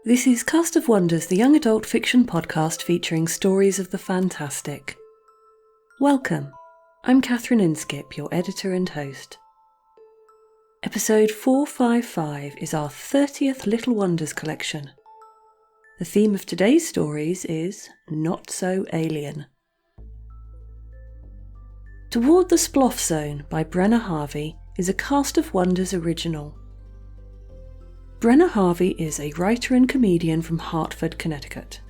This is Cast of Wonders, the young adult fiction podcast featuring stories of the fantastic. Welcome, I'm Catherine Inskip, your editor and host. Episode 455 is our 30th Little Wonders collection. The theme of today's stories is Not So Alien. Toward the Sploff Zone by Brenna Harvey is a Cast of Wonders original. Brenna Harvey is a writer and comedian from Hartford, Connecticut.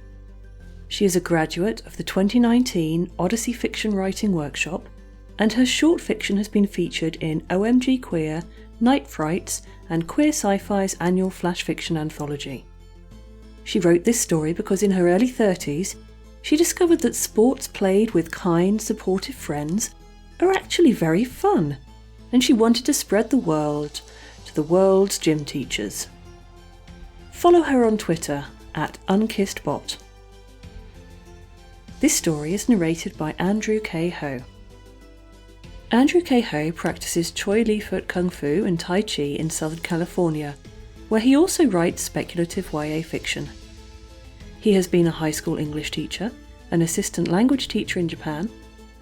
She is a graduate of the 2019 Odyssey Fiction Writing Workshop, and her short fiction has been featured in OMG Queer, Night Frights, and Queer Sci-Fi's annual Flash Fiction anthology. She wrote this story because in her early 30s, she discovered that sports played with kind, supportive friends are actually very fun, and she wanted to spread the word to the world's gym teachers. Follow her on Twitter @unkissedbot. This story is narrated by Andrew K. Ho. Andrew K. Ho practices Choi Li Foot Kung Fu and Tai Chi in Southern California, where he also writes speculative YA fiction. He has been a high school English teacher, an assistant language teacher in Japan,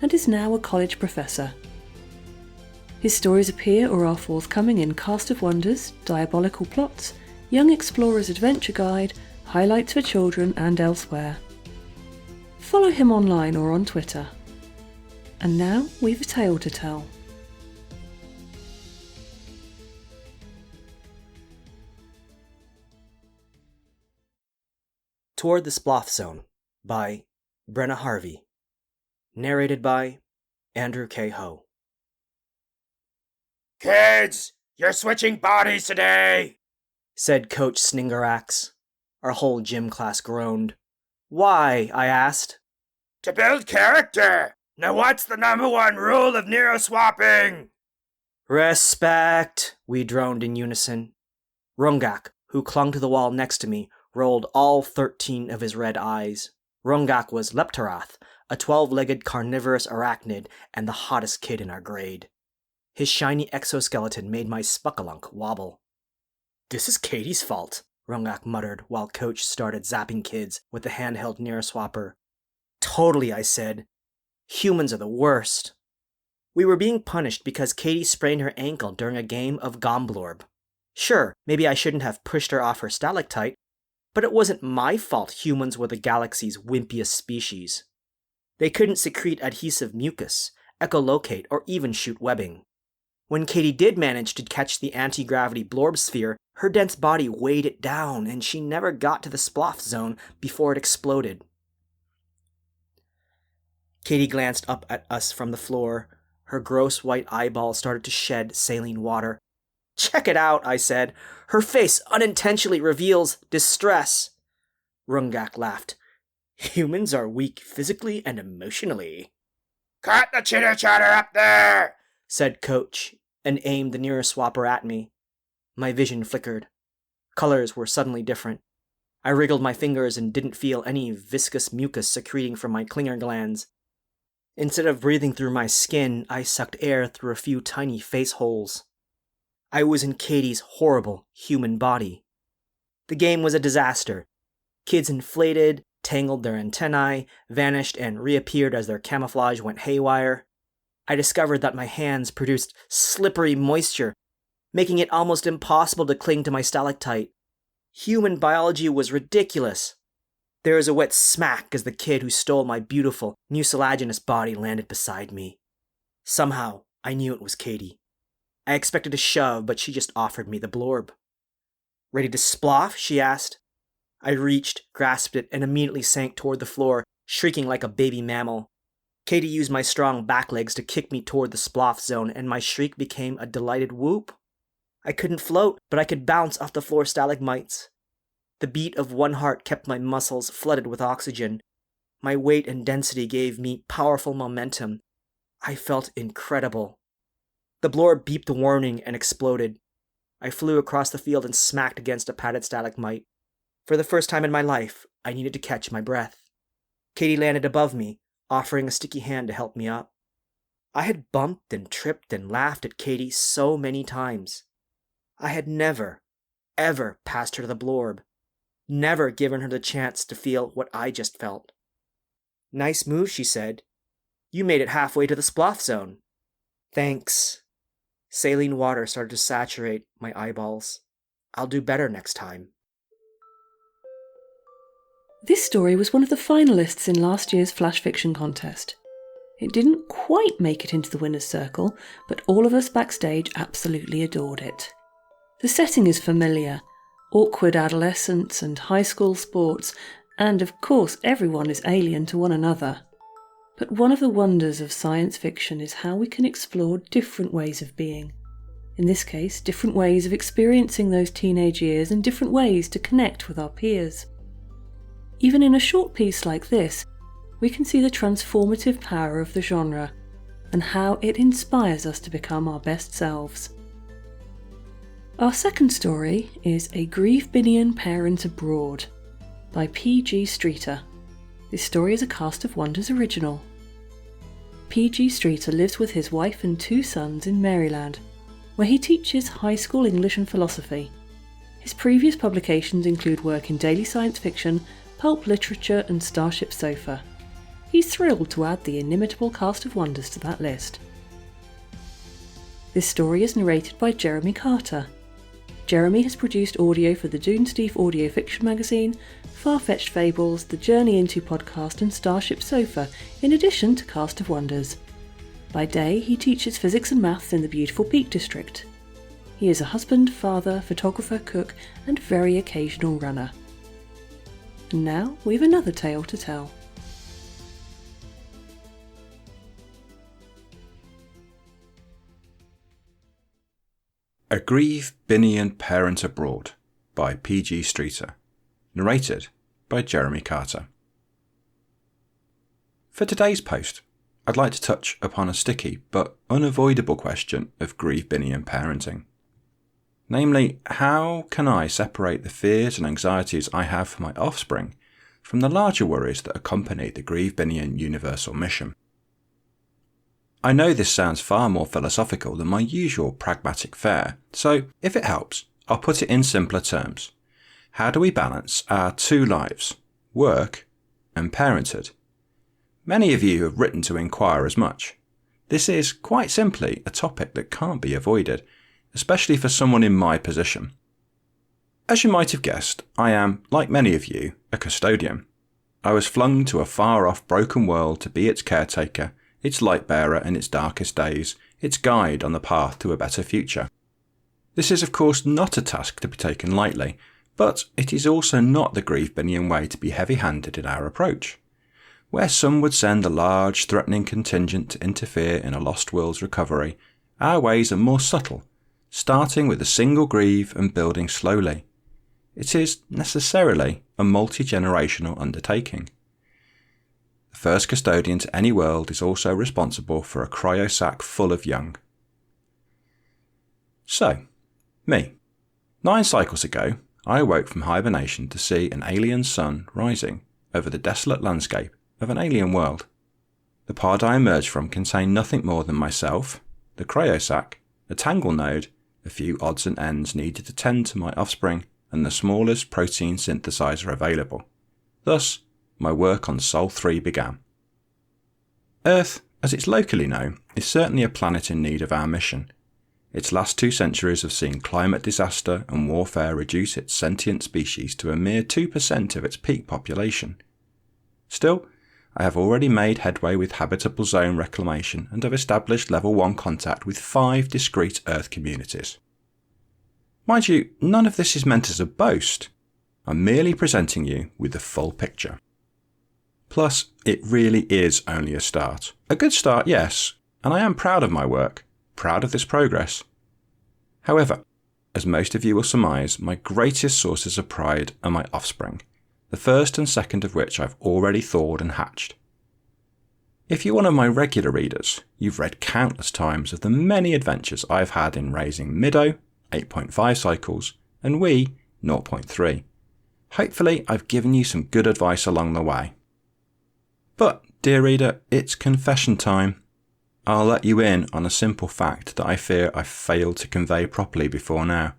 and is now a college professor. His stories appear or are forthcoming in Cast of Wonders, Diabolical Plots, Young Explorer's Adventure Guide, Highlights for Children, and elsewhere. Follow him online or on Twitter. And now we've a tale to tell. Toward the Sploff Zone by Brenna Harvey. Narrated by Andrew K. Ho. "Kids, you're switching bodies today," said Coach Sningarax. Our whole gym class groaned. Why? I asked. "To build character. Now what's the #1 rule of neuroswapping?" Respect, we droned in unison. Rungak, who clung to the wall next to me, rolled all 13 of his red eyes. Rungak was Leptarath, a 12-legged carnivorous arachnid and the hottest kid in our grade. His shiny exoskeleton made my spuckalunk wobble. "This is Katie's fault," Rungak muttered while Coach started zapping kids with the handheld neuroswapper. "Totally," I said. "Humans are the worst." We were being punished because Katie sprained her ankle during a game of Gomblorb. Sure, maybe I shouldn't have pushed her off her stalactite, but it wasn't my fault humans were the galaxy's wimpiest species. They couldn't secrete adhesive mucus, echolocate, or even shoot webbing. When Katie did manage to catch the anti-gravity blorb sphere, her dense body weighed it down, and she never got to the Sploff Zone before it exploded. Katie glanced up at us from the floor. Her gross white eyeball started to shed saline water. "Check it out," I said. "Her face unintentionally reveals distress." Rungak laughed. "Humans are weak physically and emotionally." "Cut the chitter-chatter up there," said Coach, and aimed the neuroswapper at me. My vision flickered. Colors were suddenly different. I wriggled my fingers and didn't feel any viscous mucus secreting from my clinger glands. Instead of breathing through my skin, I sucked air through a few tiny face holes. I was in Katie's horrible human body. The game was a disaster. Kids inflated, tangled their antennae, vanished, and reappeared as their camouflage went haywire. I discovered that my hands produced slippery moisture, making it almost impossible to cling to my stalactite. Human biology was ridiculous. There was a wet smack as the kid who stole my beautiful, mucilaginous body landed beside me. Somehow, I knew it was Katie. I expected a shove, but she just offered me the blorb. "Ready to sploff?" she asked. I reached, grasped it, and immediately sank toward the floor, shrieking like a baby mammal. Katie used my strong back legs to kick me toward the Sploff Zone, and my shriek became a delighted whoop. I couldn't float, but I could bounce off the floor stalagmites. The beat of one heart kept my muscles flooded with oxygen. My weight and density gave me powerful momentum. I felt incredible. The blorb beeped a warning and exploded. I flew across the field and smacked against a padded stalagmite. For the first time in my life, I needed to catch my breath. Katie landed above me, offering a sticky hand to help me up. I had bumped and tripped and laughed at Katie so many times. I had never, ever passed her the blorb. never given her the chance to feel what I just felt. "Nice move," she said. "You made it halfway to the sploff zone." "Thanks." Saline water started to saturate my eyeballs. "I'll do better next time." This story was one of the finalists in last year's Flash Fiction contest. It didn't quite make it into the winner's circle, but all of us backstage absolutely adored it. The setting is familiar: awkward adolescence and high school sports, and of course everyone is alien to one another. But one of the wonders of science fiction is how we can explore different ways of being. In this case, different ways of experiencing those teenage years and different ways to connect with our peers. Even in a short piece like this, we can see the transformative power of the genre and how it inspires us to become our best selves. Our second story is A Grieve-Binion Parent Abroad by P.G. Streeter. This story is a Cast of Wonders original. P.G. Streeter lives with his wife and 2 sons in Maryland, where he teaches high school English and philosophy. His previous publications include work in daily science fiction, pulp literature and Starship Sofa. He's thrilled to add the inimitable Cast of Wonders to that list. This story is narrated by Jeremy Carter. Jeremy has produced audio for the Dunesteef Audio Fiction magazine, Far-Fetched Fables, the Journey Into podcast and Starship Sofa, in addition to Cast of Wonders. By day, he teaches physics and maths in the beautiful Peak District. He is a husband, father, photographer, cook, and very occasional runner. And now we have another tale to tell. A Grieve-Binion Parent Abroad by P.G. Streeter. Narrated by Jeremy Carter. For today's post, I'd like to touch upon a sticky but unavoidable question of Grieve-Binion parenting. Namely, how can I separate the fears and anxieties I have for my offspring from the larger worries that accompany the Grieve-Binion universal mission? I know this sounds far more philosophical than my usual pragmatic fare, so if it helps, I'll put it in simpler terms. How do we balance our 2 lives, work and parenthood? Many of you have written to inquire as much. This is, quite simply, a topic that can't be avoided, especially for someone in my position. As you might have guessed, I am, like many of you, a custodian. I was flung to a far-off broken world to be its caretaker, its light-bearer in its darkest days, its guide on the path to a better future. This is of course not a task to be taken lightly, but it is also not the Grieve-Binion way to be heavy-handed in our approach. Where some would send a large, threatening contingent to interfere in a lost world's recovery, our ways are more subtle, starting with a single grieve and building slowly. It is necessarily a multi-generational undertaking. The first custodian to any world is also responsible for a cryosac full of young. So, me. 9 cycles ago, I awoke from hibernation to see an alien sun rising over the desolate landscape of an alien world. The pod I emerged from contained nothing more than myself, the cryosac, a tangle node, a few odds and ends needed to tend to my offspring, and the smallest protein synthesizer available. Thus, my work on Sol 3 began. Earth, as it's locally known, is certainly a planet in need of our mission. Its last 2 centuries have seen climate disaster and warfare reduce its sentient species to a mere 2% of its peak population. Still, I have already made headway with habitable zone reclamation and have established level 1 contact with 5 discrete Earth communities. Mind you, none of this is meant as a boast. I'm merely presenting you with the full picture. Plus, it really is only a start. A good start, yes, and I am proud of my work, proud of this progress. However, as most of you will surmise, my greatest sources of pride are my offspring, the first and second of which I've already thawed and hatched. If you're one of my regular readers, you've read countless times of the many adventures I've had in raising Middo, 8.5 cycles, and we, 0.3. Hopefully, I've given you some good advice along the way. But, dear reader, it's confession time. I'll let you in on a simple fact that I fear I've failed to convey properly before now.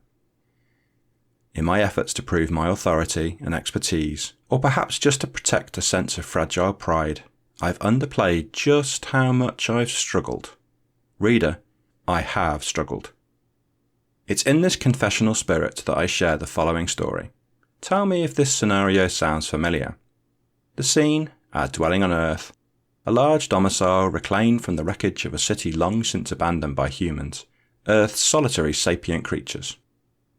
In my efforts to prove my authority and expertise, or perhaps just to protect a sense of fragile pride, I've underplayed just how much I've struggled. Reader, I have struggled. It's in this confessional spirit that I share the following story. Tell me if this scenario sounds familiar. The scene, our dwelling on Earth, a large domicile reclaimed from the wreckage of a city long since abandoned by humans, Earth's solitary sapient creatures.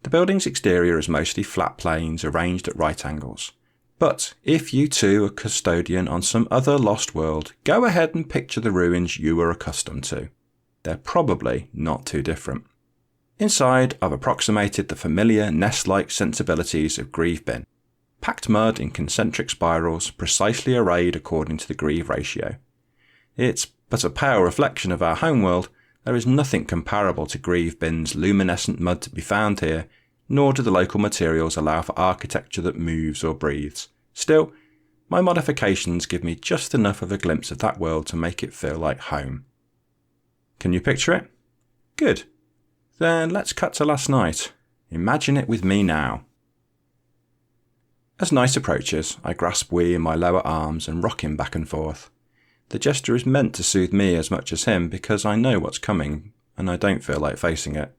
The building's exterior is mostly flat planes arranged at right angles. But if you too are custodian on some other lost world, go ahead and picture the ruins you were accustomed to. They're probably not too different. Inside, I've approximated the familiar nest-like sensibilities of Grieve Bin. Packed mud in concentric spirals, precisely arrayed according to the Grieve ratio. It's but a pale reflection of our homeworld. There is nothing comparable to Grieve Bin's luminescent mud to be found here, nor do the local materials allow for architecture that moves or breathes. Still, my modifications give me just enough of a glimpse of that world to make it feel like home. Can you picture it? Good. Then let's cut to last night. Imagine it with me now. As night approaches, I grasp Wee in my lower arms and rock him back and forth. The gesture is meant to soothe me as much as him because I know what's coming and I don't feel like facing it.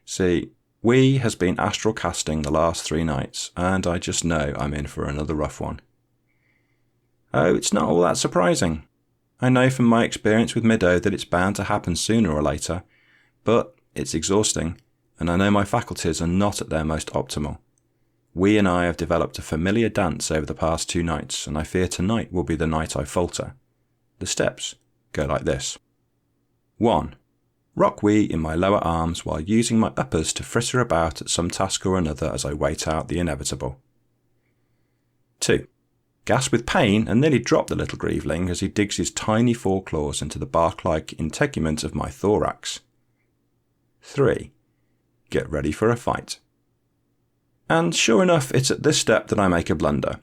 See, Wee has been astral casting the last 3 nights and I just know I'm in for another rough one. Oh, it's not all that surprising. I know from my experience with Middo that it's bound to happen sooner or later, but it's exhausting and I know my faculties are not at their most optimal. Wee and I have developed a familiar dance over the past 2 nights and I fear tonight will be the night I falter. The steps go like this. 1. Rock Wee in my lower arms while using my uppers to fritter about at some task or another as I wait out the inevitable. 2. Gasp with pain and nearly drop the little grieveling as he digs his tiny foreclaws into the bark-like integument of my thorax. 3. Get ready for a fight. And sure enough, it's at this step that I make a blunder.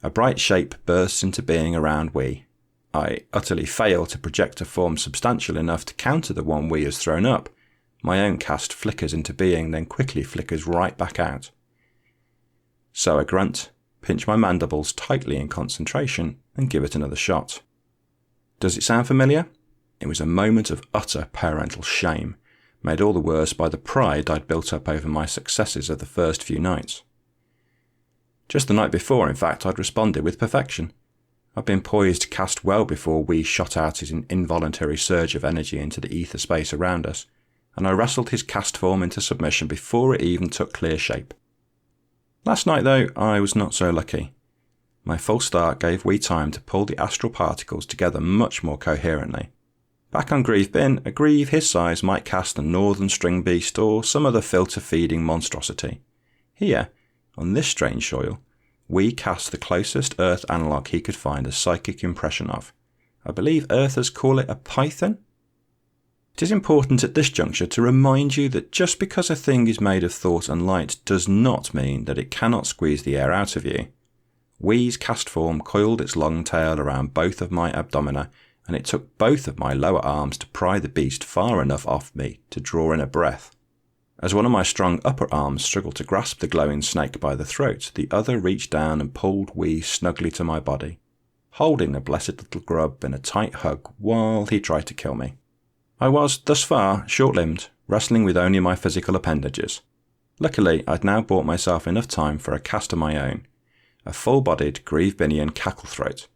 A bright shape bursts into being around Wee. I utterly fail to project a form substantial enough to counter the one Wee has thrown up. My own cast flickers into being, then quickly flickers right back out. So I grunt, pinch my mandibles tightly in concentration, and give it another shot. Does it sound familiar? It was a moment of utter parental shame, made all the worse by the pride I'd built up over my successes of the first few nights. Just the night before, in fact, I'd responded with perfection. I'd been poised to cast well before Wee shot out his involuntary surge of energy into the ether space around us, and I wrestled his cast form into submission before it even took clear shape. Last night, though, I was not so lucky. My false start gave Wee time to pull the astral particles together much more coherently. Back on Grieve Bin, a Grieve his size might cast a northern string beast or some other filter-feeding monstrosity. Here, on this strange soil, Wee cast the closest Earth analogue he could find a psychic impression of. I believe Earthers call it a python? It is important at this juncture to remind you that just because a thing is made of thought and light does not mean that it cannot squeeze the air out of you. Wee's cast form coiled its long tail around both of my abdomina, and it took both of my lower arms to pry the beast far enough off me to draw in a breath. As one of my strong upper arms struggled to grasp the glowing snake by the throat, the other reached down and pulled Wee snugly to my body, holding the blessed little grub in a tight hug while he tried to kill me. I was, thus far, short-limbed, wrestling with only my physical appendages. Luckily, I'd now bought myself enough time for a cast of my own, a full-bodied Grieve-Binian cacklethroat.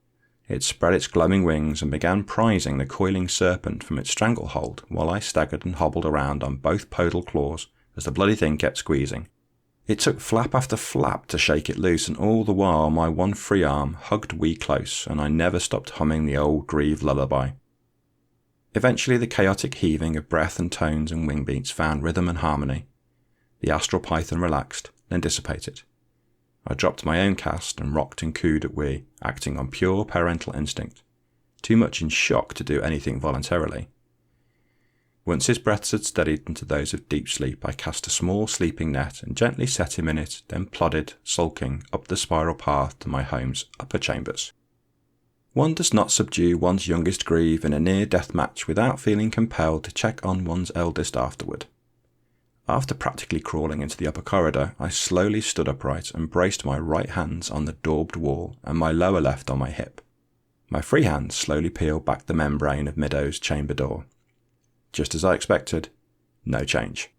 It spread its glowing wings and began prizing the coiling serpent from its stranglehold while I staggered and hobbled around on both podal claws as the bloody thing kept squeezing. It took flap after flap to shake it loose, and all the while my one free arm hugged Wee close, and I never stopped humming the old Grieve lullaby. Eventually the chaotic heaving of breath and tones and wing beats found rhythm and harmony. The astral python relaxed, then dissipated. I dropped my own cast and rocked and cooed at Wee, acting on pure parental instinct, too much in shock to do anything voluntarily. Once his breaths had steadied into those of deep sleep, I cast a small sleeping net and gently set him in it, then plodded, sulking, up the spiral path to my home's upper chambers. One does not subdue one's youngest Grieve in a near-death match without feeling compelled to check on one's eldest afterward. After practically crawling into the upper corridor, I slowly stood upright and braced my right hands on the daubed wall and my lower left on my hip. My free hand slowly peeled back the membrane of Mido's chamber door. Just as I expected, no change.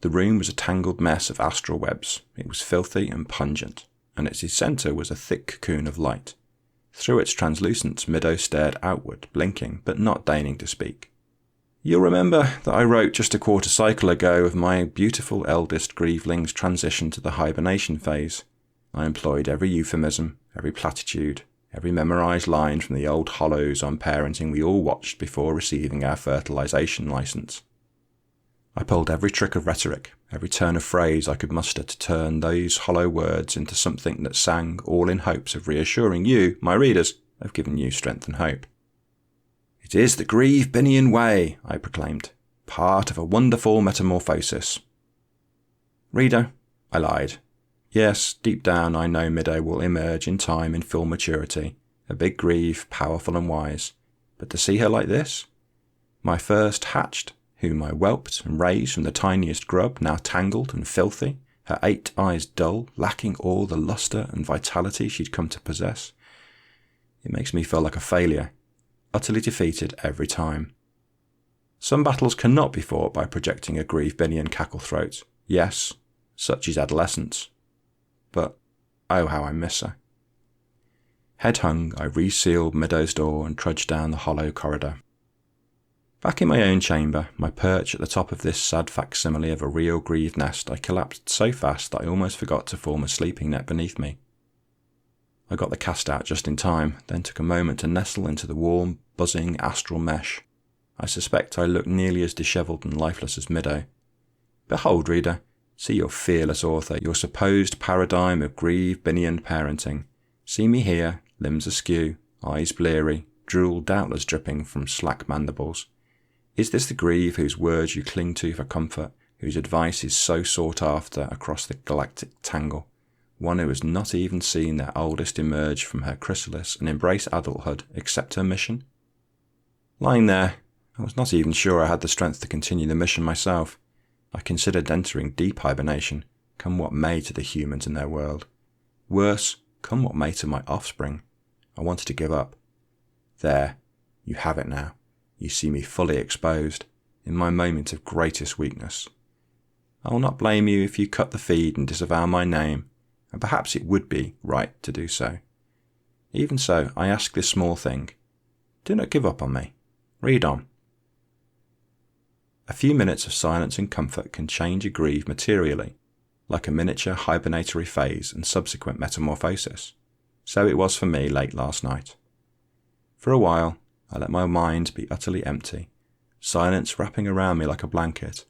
The room was a tangled mess of astral webs. It was filthy and pungent, and at its centre was a thick cocoon of light. Through its translucence, Mido stared outward, blinking, but not deigning to speak. You'll remember that I wrote just a quarter cycle ago of my beautiful eldest grieveling's transition to the hibernation phase. I employed every euphemism, every platitude, every memorised line from the old hollows on parenting we all watched before receiving our fertilisation licence. I pulled every trick of rhetoric, every turn of phrase I could muster to turn those hollow words into something that sang, all in hopes of reassuring you, my readers, of giving you strength and hope. It is the Grieve Binion way, I proclaimed, part of a wonderful metamorphosis. Reader, I lied. Yes, deep down I know Mido will emerge in time in full maturity, a big Grieve, powerful and wise. But to see her like this? My first hatched, whom I whelped and raised from the tiniest grub, now tangled and filthy, her 8 eyes dull, lacking all the lustre and vitality she'd come to possess. It makes me feel like a failure, utterly defeated every time. Some battles cannot be fought by projecting a Grieve Binion cackle-throat. Yes, such is adolescence. But, oh how I miss her. Head hung, I resealed Mido's door and trudged down the hollow corridor. Back in my own chamber, my perch at the top of this sad facsimile of a real Grieve nest, I collapsed so fast that I almost forgot to form a sleeping net beneath me. I got the cast out just in time, then took a moment to nestle into the warm, buzzing astral mesh. I suspect I looked nearly as dishevelled and lifeless as Mido. Behold, reader, see your fearless author, your supposed paradigm of Grieve Binion parenting. See me here, limbs askew, eyes bleary, drool doubtless dripping from slack mandibles. Is this the Grieve whose words you cling to for comfort, whose advice is so sought after across the galactic tangle? One who has not even seen their oldest emerge from her chrysalis and embrace adulthood, accept her mission? Lying there, I was not even sure I had the strength to continue the mission myself. I considered entering deep hibernation, come what may to the humans in their world. Worse, come what may to my offspring. I wanted to give up. There, you have it now. You see me fully exposed, in my moment of greatest weakness. I will not blame you if you cut the feed and disavow my name, and perhaps it would be right to do so. Even so, I ask this small thing. Do not give up on me. Read on. A few minutes of silence and comfort can change a Grieve materially, like a miniature hibernatory phase and subsequent metamorphosis. So it was for me late last night. For a while, I let my mind be utterly empty, silence wrapping around me like a blanket.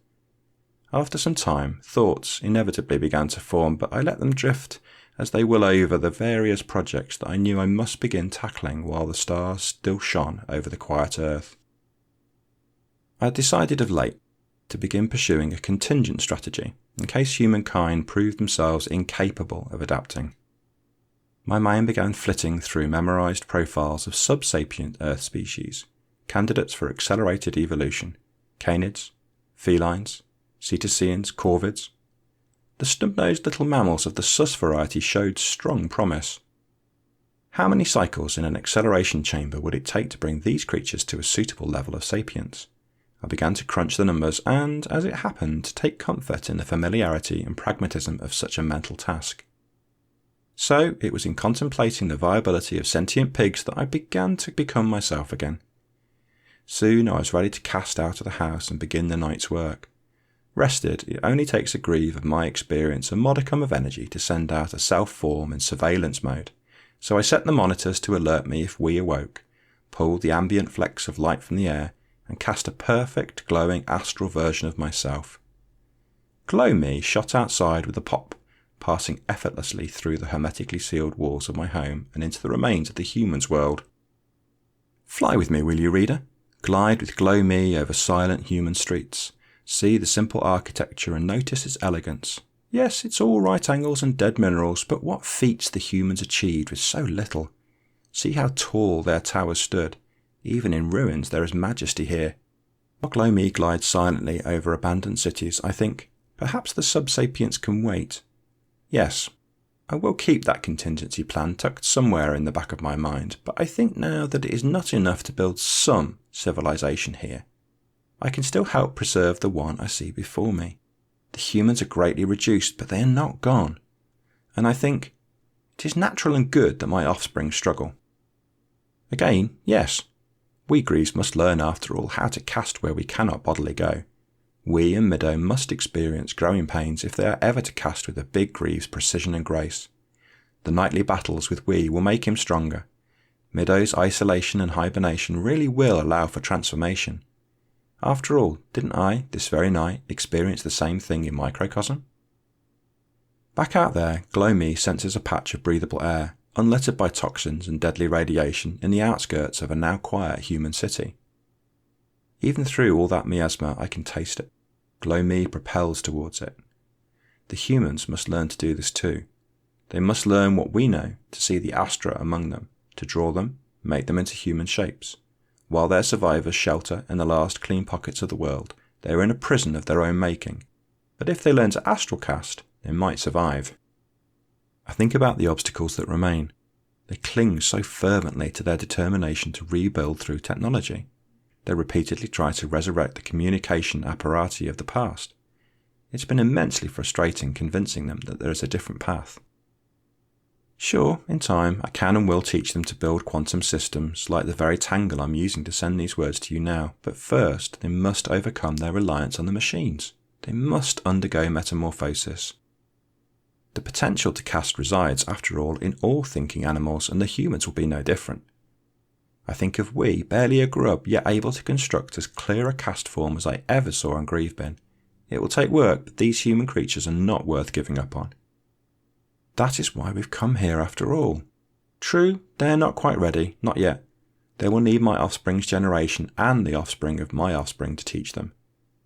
After some time, thoughts inevitably began to form, but I let them drift as they will over the various projects that I knew I must begin tackling while the stars still shone over the quiet earth. I had decided of late to begin pursuing a contingent strategy in case humankind proved themselves incapable of adapting. My mind began flitting through memorised profiles of sub-sapient Earth species, candidates for accelerated evolution, canids, felines, cetaceans, corvids. The snub-nosed little mammals of the sus variety showed strong promise. How many cycles in an acceleration chamber would it take to bring these creatures to a suitable level of sapience? I began to crunch the numbers and, as it happened, take comfort in the familiarity and pragmatism of such a mental task. So it was in contemplating the viability of sentient pigs that I began to become myself again. Soon I was ready to cast out of the house and begin the night's work. Rested, it only takes a Grieve of my experience a modicum of energy to send out a self-form in surveillance mode, so I set the monitors to alert me if we awoke, pulled the ambient flecks of light from the air, and cast a perfect glowing astral version of myself. Glow Me shot outside with a pop, passing effortlessly through the hermetically sealed walls of my home and into the remains of the human's world. Fly with me, will you, reader? Glide with Glow Me over silent human streets. See the simple architecture and notice its elegance. Yes, it's all right angles and dead minerals, but what feats the humans achieved with so little. See how tall their towers stood. Even in ruins there is majesty here. While Gloomy glides silently over abandoned cities, I think, perhaps the subsapients can wait. Yes, I will keep that contingency plan tucked somewhere in the back of my mind, but I think now that it is not enough to build some civilization here. I can still help preserve the one I see before me. The humans are greatly reduced, but they are not gone. And I think it is natural and good that my offspring struggle. Again, yes, we Greaves must learn after all how to cast where we cannot bodily go. We and Middo must experience growing pains if they are ever to cast with a big Greaves' precision and grace. The nightly battles with we will make him stronger. Middo's isolation and hibernation really will allow for transformation. After all, didn't I, this very night, experience the same thing in microcosm? Back out there, Gloomy senses a patch of breathable air, unlittered by toxins and deadly radiation in the outskirts of a now quiet human city. Even through all that miasma, I can taste it. Gloomy propels towards it. The humans must learn to do this too. They must learn what we know, to see the Astra among them, to draw them, make them into human shapes. While their survivors shelter in the last clean pockets of the world, they are in a prison of their own making. But if they learn to astral cast, they might survive. I think about the obstacles that remain. They cling so fervently to their determination to rebuild through technology. They repeatedly try to resurrect the communication apparati of the past. It's been immensely frustrating convincing them that there is a different path. Sure, in time, I can and will teach them to build quantum systems like the very tangle I'm using to send these words to you now, but first they must overcome their reliance on the machines. They must undergo metamorphosis. The potential to cast resides, after all, in all thinking animals, and the humans will be no different. I think of we, barely a grub, yet able to construct as clear a cast form as I ever saw on Grievebin. It will take work, but these human creatures are not worth giving up on. That is why we've come here after all. True, they are not quite ready, not yet. They will need my offspring's generation and the offspring of my offspring to teach them.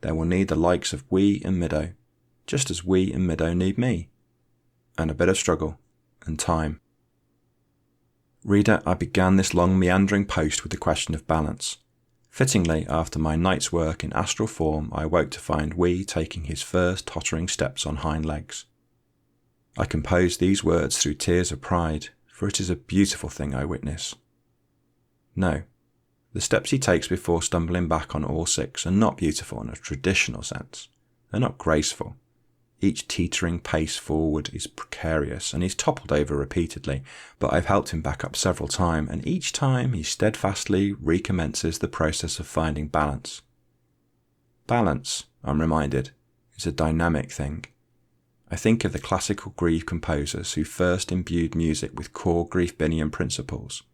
They will need the likes of we and Middo, just as we and Middo need me. And a bit of struggle, and time. Reader, I began this long meandering post with the question of balance. Fittingly, after my night's work in astral form, I awoke to find we taking his first tottering steps on hind legs. I composed these words through tears of pride, for it is a beautiful thing I witness. No, the steps he takes before stumbling back on all six are not beautiful in a traditional sense. They're not graceful. Each teetering pace forward is precarious, and he's toppled over repeatedly, but I've helped him back up several times, and each time he steadfastly recommences the process of finding balance. Balance, I'm reminded, is a dynamic thing. I think of the classical Grieve composers who first imbued music with core Grievebinian principles.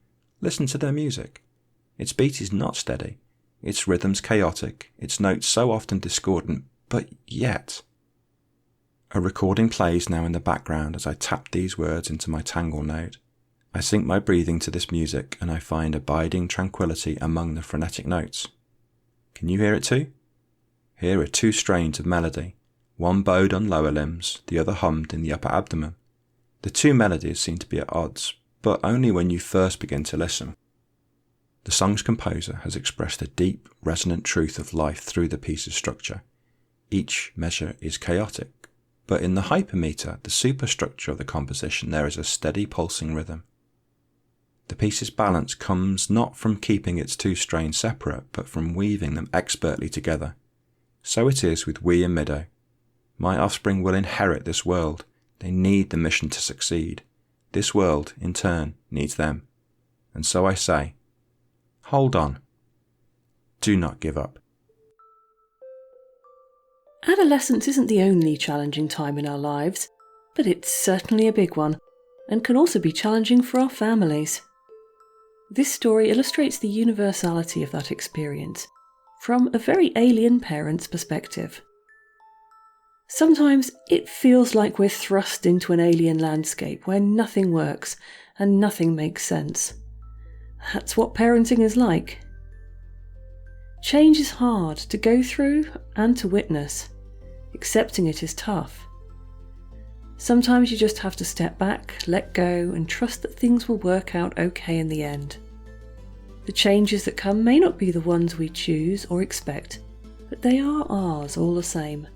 Listen to their music. Its beat is not steady, its rhythms chaotic, its notes so often discordant, but yet... A recording plays now in the background as I tap these words into my Tangle node. I sync my breathing to this music and I find abiding tranquility among the frenetic notes. Can you hear it too? Here are two strains of melody, one bowed on lower limbs, the other hummed in the upper abdomen. The two melodies seem to be at odds, but only when you first begin to listen. The song's composer has expressed a deep, resonant truth of life through the piece's structure. Each measure is chaotic. But in the hypermeter, the superstructure of the composition, there is a steady pulsing rhythm. The piece's balance comes not from keeping its two strains separate, but from weaving them expertly together. So it is with we and Middo. My offspring will inherit this world. They need the mission to succeed. This world, in turn, needs them. And so I say, hold on. Do not give up. Adolescence isn't the only challenging time in our lives, but it's certainly a big one, and can also be challenging for our families. This story illustrates the universality of that experience, from a very alien parent's perspective. Sometimes it feels like we're thrust into an alien landscape where nothing works and nothing makes sense. That's what parenting is like. Change is hard to go through and to witness. Accepting it is tough. Sometimes you just have to step back, let go, and trust that things will work out okay in the end. The changes that come may not be the ones we choose or expect, but they are ours all the same.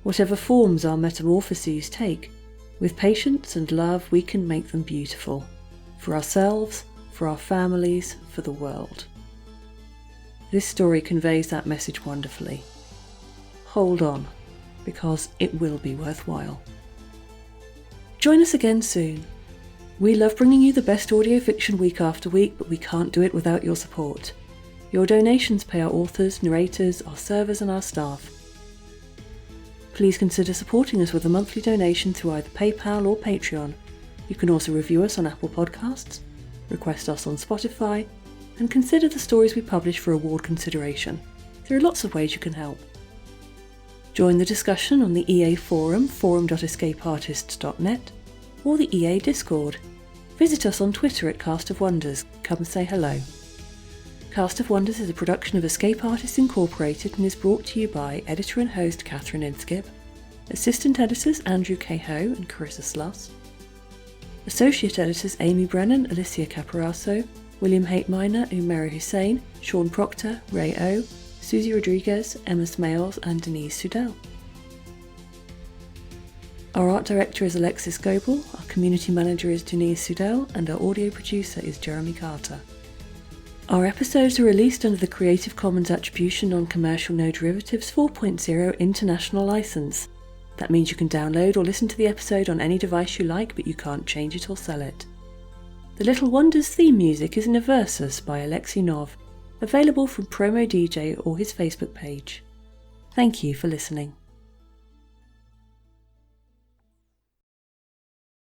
Whatever forms our metamorphoses take, with patience and love we can make them beautiful, for ourselves, for our families, for the world. This story conveys that message wonderfully. Hold on, because it will be worthwhile. Join us again soon. We love bringing you the best audio fiction week after week, but we can't do it without your support. Your donations pay our authors, narrators, our servers and our staff. Please consider supporting us with a monthly donation through either PayPal or Patreon. You can also review us on Apple Podcasts, request us on Spotify, and consider the stories we publish for award consideration. There are lots of ways you can help. Join the discussion on the EA Forum, forum.escapeartists.net, or the EA Discord. Visit us on Twitter at Cast of Wonders. Come say hello. Cast of Wonders is a production of Escape Artists Incorporated and is brought to you by editor and host Catherine Inskip, assistant editors Andrew Cahoe and Carissa Sluss, associate editors Amy Brennan, Alicia Caparasso, William Haight Minor, Umaira Hussain, Sean Proctor, Ray O, Susie Rodriguez, Emma Smales and Denise Sudell. Our art director is Alexis Goebel, our community manager is Denise Sudell, and our audio producer is Jeremy Carter. Our episodes are released under the Creative Commons Attribution Non-Commercial No Derivatives 4.0 International License. That means you can download or listen to the episode on any device you like, but you can't change it or sell it. The Little Wonders theme music is Versus by Alexei Nov, available from Promo DJ or his Facebook page. Thank you for listening.